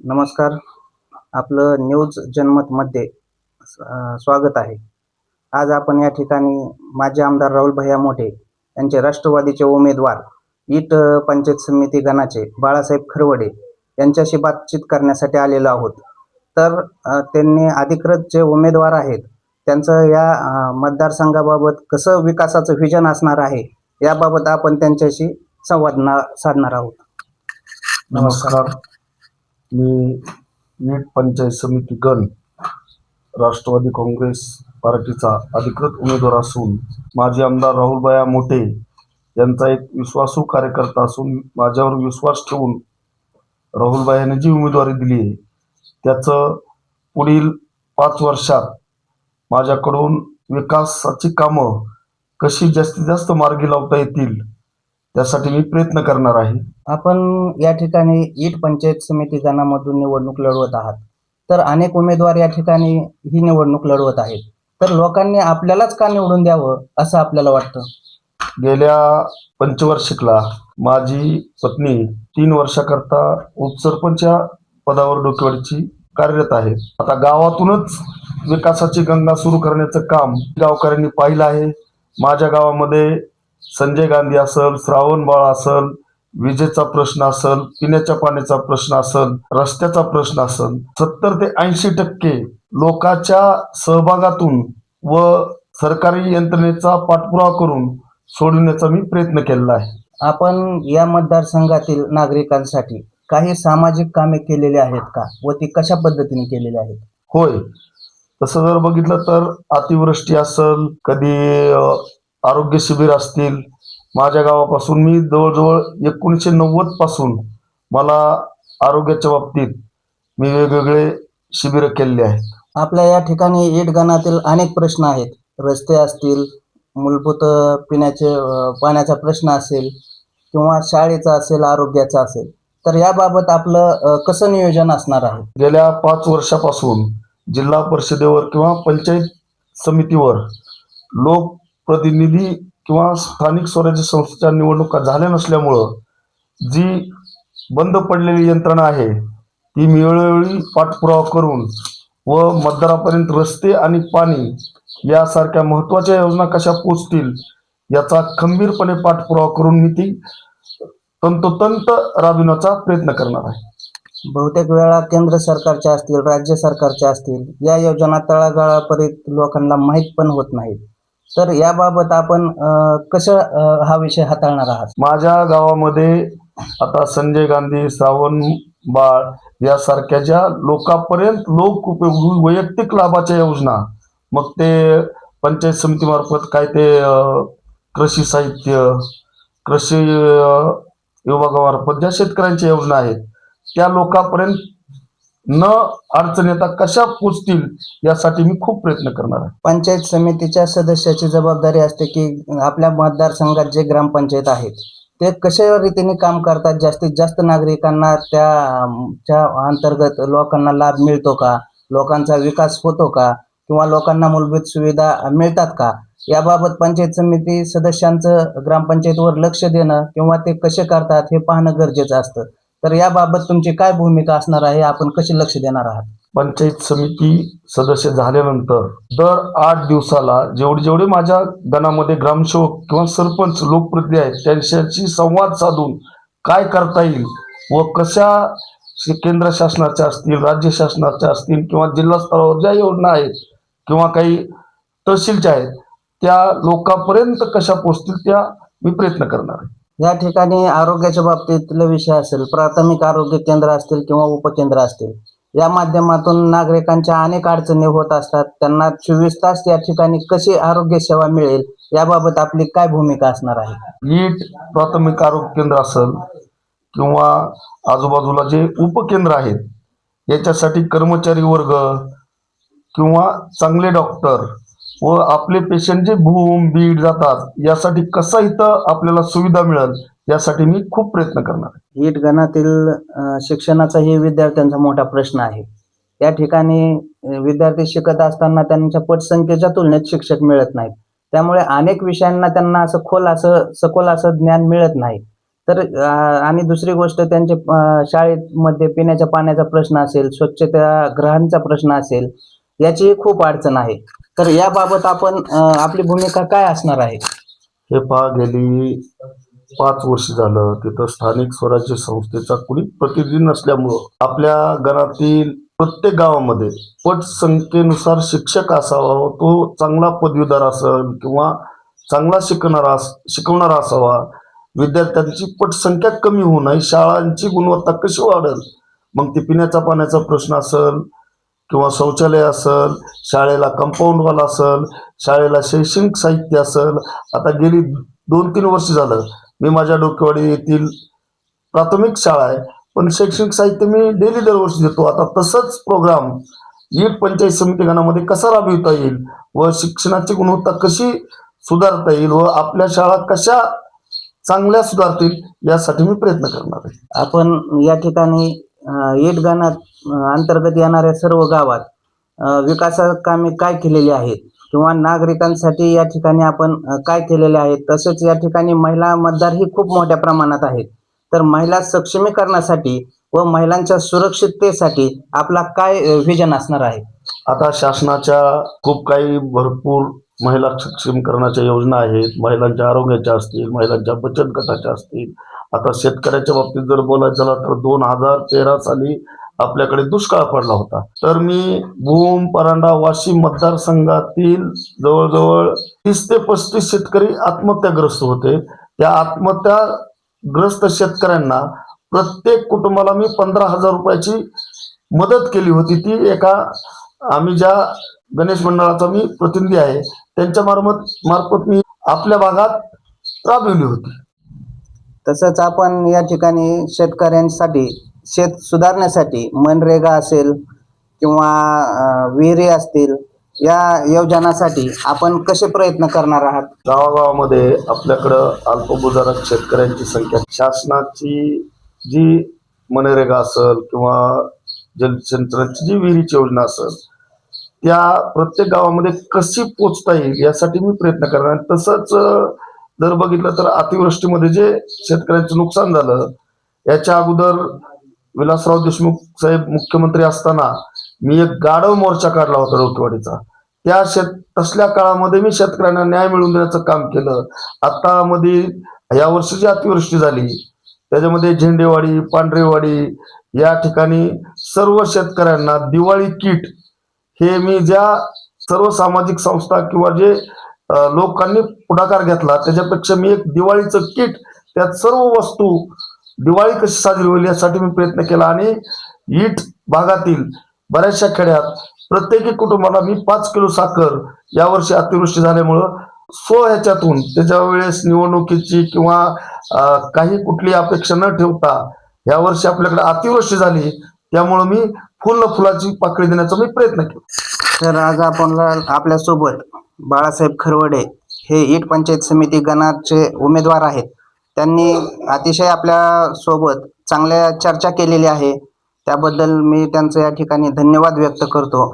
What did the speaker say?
नमस्कार. आपलं न्यूज जनमतमध्ये स्वागत आहे. आज आपण या ठिकाणी माजी आमदार राहुल भैया मोठे यांचे राष्ट्रवादीचे उमेदवार पंचायत समिती गणाचे बाळासाहेब खरवडे यांच्याशी बातचीत करण्यासाठी आलेलो आहोत. तर त्यांनी अधिकृत जे उमेदवार आहेत त्यांचं या मतदारसंघाबाबत कसं विकासाचं व्हिजन असणार आहे याबाबत आपण त्यांच्याशी संवाद साधणार आहोत. नमस्कार. मी पंचायत समिती गण राष्ट्रवादी काँग्रेस पार्टीचा अधिकृत उमेदवार असून माजी आमदार राहुल भैया मोठे यांचा एक विश्वासू कार्यकर्ता असून माझ्यावर विश्वास ठेवून राहुल भैयाने जी उमेदवारी दिली आहे त्याचं पुढील 5 वर्षात माझ्याकडून विकासाची कामं कशी जास्तीत जास्त मार्गी लावता येतील त्यासाठी मी प्रयत्न करणार आहे. आपण या ठिकाणी पंचायत समिती गणामधून निवडणूक लढवत आहात. तर अनेक उमेदवार या ठिकाणी ही निवडणूक लढवत आहेत. तर लोकांनी आपल्यालाच का निवडून द्यावं असं आपल्याला वाटतं? गेल्या पंचवार्षिकला माझी पत्नी 3 वर्षाकरता उपसरपंच पदावर डोकेवाडीची कार्यरत आहे. आता गावातूनच विकासाची गंगा सुरू करण्याचं काम गावकऱ्यांनी पाहिलं आहे. माझ्या गावामध्ये संजय गांधी असेल, श्रावणबाळ असेल, विजेचा प्रश्न असेल, पिण्याच्या पाण्याचा प्रश्न असेल, रस्त्याचा प्रश्न असेल, 70 ते 80% लोकांच्या सहभागातून व सरकारी यंत्रणेचा पाठपुरावा करून सोडवण्याचा मी प्रयत्न केलेला आहे. आपण या मतदारसंघातील नागरिकांसाठी काही सामाजिक कामे केलेली आहेत का व ती कशा पद्धतीने केलेली आहेत? होय, तसं जर बघितलं तर अतिवृष्टी असेल, कधी आरोग्य शिबिर असतील, माझ्या गावापासून मी जवळजवळ 1990 पासून मला आरोग्याच्या बाबतीत मी वेगवेगळे शिबिरं केलेले आहेत. आपल्या या ठिकाणी गणातील अनेक प्रश्न आहेत. रस्ते असतील, मूलभूत पाण्याचा प्रश्न असेल किंवा शाळेचा असेल, आरोग्याचा असेल. तर याबाबत आपलं कसं नियोजन असणार आहे? गेल्या 5 वर्षापासून जिल्हा परिषदेवर किंवा पंचायत समितीवर लोकप्रतिनिधी किंवा स्थानिक स्वराज्य संस्थेच्या निवडणुका झाल्या नसल्यामुळं जी बंद पडलेली यंत्रणा आहे ती वेळोवेळी पाठपुरावा करून व मतदारापर्यंत रस्ते आणि पाणी यासारख्या महत्त्वाच्या योजना कशा पोचतील याचा खंबीरपणे पाठपुरावा करून मी ती तंतोतंत राबविण्याचा प्रयत्न करणार आहे. बहुतेक वेळा केंद्र सरकारच्या असतील, राज्य सरकारच्या असतील, या योजना तळागाळापर्यंत लोकांना माहीत पण होत नाहीत. तर याबाबत आपण कसं हा विषय हाताळणार आहात? माझ्या गावामध्ये आता संजय गांधी, श्रावणबाळ यासारख्या ज्या लोकांपर्यंत लोक वैयक्तिक लाभाच्या योजना, मग ते पंचायत समितीमार्फत काय ते कृषी साहित्य, कृषी विभागामार्फत ज्या शेतकऱ्यांच्या योजना आहेत त्या लोकांपर्यंत न अडचण येता कशा पोचतील यासाठी मी खूप प्रयत्न करणार आहे. पंचायत समितीच्या सदस्याची जबाबदारी असते की आपल्या मतदारसंघात जे ग्रामपंचायत आहेत ते कशा रीतीने काम करतात, जास्तीत जास्त नागरिकांना त्या अंतर्गत लोकांना लाभ मिळतो का, लोकांचा विकास होतो का किंवा लोकांना मूलभूत सुविधा मिळतात का, याबाबत पंचायत समिती सदस्यांचं ग्रामपंचायतीवर लक्ष देणं किंवा ते कसे करतात हे पाहणं गरजेचं असतं. तर याबाबत तुमची काय भूमिका असणार आहे? आपण कसे लक्ष देणार आहात? पंचायत समिती सदस्य झाल्यानंतर दर 8 दिवसाला जेवढे माझ्या गणामध्ये ग्रामसेवक किंवा सरपंच लोकप्रतिनिधी आहेत त्यांच्याशी संवाद साधून काय करता येईल व कशा केंद्र शासनाच्या असतील, राज्य शासनाच्या असतील किंवा जिल्हा स्तरावर ज्या योजना आहेत किंवा काही तहसीलच्या आहेत त्या लोकांपर्यंत कशा पोहोचतील त्या मी प्रयत्न करणार आहे. या ठिकाणी आरोग्याच्या बाबतीतला विषय असेल, प्राथमिक आरोग्य केंद्र असतील किंवा उपकेंद्र असतील, या माध्यमातून नागरिकांच्या अनेक अडचणी होत असतात. त्यांना 24 तास या ठिकाणी कशी आरोग्य सेवा मिळेल याबाबत आपली काय भूमिका असणार आहे? प्राथमिक आरोग्य केंद्र असेल किंवा आजूबाजूला जे उपकेंद्र आहेत याच्यासाठी कर्मचारी वर्ग किंवा चांगले डॉक्टर व आपले पेशंट जे बीड जातात यासाठी कसं इथं आपल्याला सुविधा मिळेल यासाठी मी खूप प्रयत्न करणार आहे. गणातील शिक्षणाचाही विद्यार्थ्यांचा मोठा प्रश्न आहे. या ठिकाणी विद्यार्थी शिकत असताना त्यांच्या पटसंख्येच्या तुलनेत शिक्षक मिळत नाहीत. त्यामुळे अनेक विषयांना त्यांना असं सखोल असं ज्ञान मिळत नाही. तर आणि दुसरी गोष्ट त्यांचे शाळेमध्ये पिण्याच्या पाण्याचा प्रश्न असेल, स्वच्छतागृहांचा प्रश्न असेल, याची खूप अडचण आहे. तर याबाबत आपण आपली भूमिका काय असणार आहे? हे पहा, गेली 5 वर्ष झालं तिथं स्थानिक स्वराज्य संस्थेचा कुणी प्रतिनिधी नसल्यामुळं आपल्या घरातील प्रत्येक गावामध्ये पटसंख्येनुसार शिक्षक असावा, तो चांगला पदवीधर असेल किंवा चांगला शिकवणारा असावा. विद्यार्थ्यांची पटसंख्या कमी होऊ नये, शाळांची गुणवत्ता कशी वाढेल, मग ते पिण्याचा पाण्याचा प्रश्न असेल किंवा शौचालय असेल, शाळेला कंपाऊंड वॉल असेल, शाळेला शैक्षणिक साहित्य असेल. आता गेली 2-3 वर्ष झालं मी माझ्या डोकेवाडी येथील प्राथमिक शाळा आहे, पण शैक्षणिक साहित्य मी डेली दरवर्षी देतो. आता तसंच प्रोग्राम नीट पंचायत समिती गणामध्ये कसा राबविता येईल व शिक्षणाची गुणवत्ता कशी सुधारता येईल व आपल्या शाळा कशा चांगल्या सुधारतील यासाठी मी प्रयत्न करणार आहे. आपण या ठिकाणी येट गणात अंतर्गत येणाऱ्या सर्व गावात विकास कामे काय केलेली आहेत किंवा नागरिकांसाठी या ठिकाणी आपण काय केलेले आहेत, तसेच या ठिकाणी महिला मतदारही खूप मोठ्या प्रमाणात आहेत. तर महिला सक्षमीकरणासाठी व महिलांच्या सुरक्षिततेसाठी आपला काय व्हिजन असणार आहे? आता शासनाच्या खूप काही भरपूर महिला सक्षमीकरणाच्या योजना आहेत. महिलांच्या आरोग्याच्या असतील, महिलांच्या बचत गटाच्या असतील. आता शेतकऱ्याच्या बाबतीत जर बोलायचं झालं तर 2013 साली आपल्याकडे दुष्काळ पडला होता. तर मी भूम, परांडा, वाशिम मतदारसंघातील जवळजवळ 30 ते 35 शेतकरी आत्महत्याग्रस्त होते. त्या आत्महत्याग्रस्त शेतकऱ्यांना प्रत्येक कुटुंबाला मी 15,000 रुपयाची मदत केली होती. ती आम्ही ज्या गणेश मंडळाचा मी प्रतिनिधी आहे त्यांच्या मार्फत मी आपल्या भागात राबविली होती. तसंच आपण या ठिकाणी शेतकऱ्यांसाठी शेत सुधारण्यासाठी मनरेगा असेल किंवा विहिरी असतील, या योजनासाठी आपण कसे प्रयत्न करणार आहात? गावागावामध्ये आपल्याकडं अल्पभूधारक शेतकऱ्यांची संख्या, शासनाची जी मनरेगा असेल किंवा जलसिंचनाची जी विहिरीची योजना असेल, त्या प्रत्येक गावामध्ये कशी पोचता येईल यासाठी मी प्रयत्न करणार. तसंच जर बघितलं तर अतिवृष्टीमध्ये जे शेतकऱ्यांचं नुकसान झालं, याच्या अगोदर विलासराव देशमुख साहेब मुख्यमंत्री असताना मी एक गाढव मोर्चा काढला होता डोकेवाडीचा. तसल्या काळामध्ये मी शेतकऱ्यांना न्याय मिळवून देण्याचं काम केलं. आता मध्ये या वर्षी जी अतिवृष्टी झाली त्याच्यामध्ये झेंडेवाडी, पांढरेवाडी या ठिकाणी सर्व शेतकऱ्यांना दिवाळी किट हे मी ज्या सर्व सामाजिक संस्था किंवा जे लोकांनी पुढाकार घेतला त्याच्यापेक्षा मी एक दिवाळीचं किट, त्यात सर्व वस्तू दिवाळी कशी साजरी होईल यासाठी मी प्रयत्न केला. आणि ईट भागातील बऱ्याचशा खेड्यात प्रत्येकी कुटुंबाला मी 5 किलो साखर, यावर्षी अतिवृष्टी झाल्यामुळं ह्याच्यातून त्याच्या वेळेस निवडणुकीची किंवा काही कुठली अपेक्षा न ठेवता यावर्षी आपल्याकडे अतिवृष्टी झाली त्यामुळं मी फुलाची पाकळी देण्याचा मी प्रयत्न केला. तर आज आपण आपल्यासोबत बाळासाहेब खरवडे हे ईट पंचायत समिती गणाचे उमेदवार आहेत. त्यांनी अतिशय आपल्या सोबत चांगल्या चर्चा केलेली आहे, त्याबद्दल मी त्यांचं या ठिकाणी धन्यवाद व्यक्त करतो.